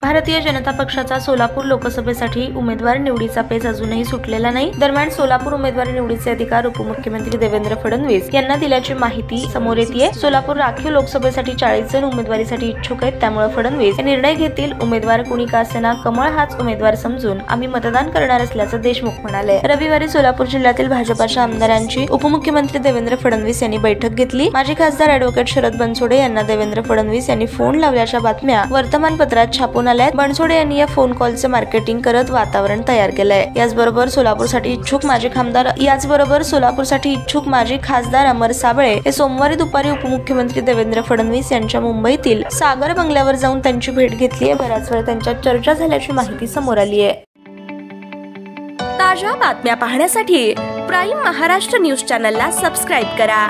भारतीय जनता पक्षाचा सोलापूर लोकसभेसाठी उमेदवार निवडीचा पेच अजूनही सुटलेला नाही। दरम्यान सोलापूर उमेदवार निवडीचे अधिकार उपमुख्यमंत्री देवेंद्र फडणवीस यांना दिल्याची माहिती समोर येते। सोलापूर राखीव लोकसभेसाठी 40 जण उमेदवारीसाठी इच्छुक आहेत, त्यामुळे फडणवीस हे निर्णय घेतील। उमेदवार कुणी का असेना, कमळ हाच उमेदवार समजून आम्ही मतदान करणार असल्याचं देशमुख म्हणाले। रविवारी सोलापूर जिल्ह्यातील भाजपाच्या आमदारांची उपमुख्यमंत्री देवेंद्र फडणवीस यांनी बैठक घेतली। माजी खासदार ॲडव्होकेट शरद बनसोडे यांना देवेंद्र फडणवीस यांनी फोन लावल्याच्या बातम्या वर्तमानपत्रात छापून आल्यात। बनसोडे यांनी या फोन कॉलचे मार्केटिंग करत वातावरण तयार केलंय। याचबरोबर सोलापूरसाठी इच्छुक माजी खासदार अमर साबळे हे सोमवारी दुपारी उपमुख्यमंत्री देवेंद्र फडणवीस यांच्या मुंबईतील सागर बंगल्यावर जाऊन त्यांची भेट घेतली आहे। बराच वेळ त्यांच्यात चर्चा झाल्याची माहिती समोर आली आहे। ताज्या बातम्या पाहण्यासाठी प्राईम महाराष्ट्र न्यूज चॅनलला सबस्क्राईब करा।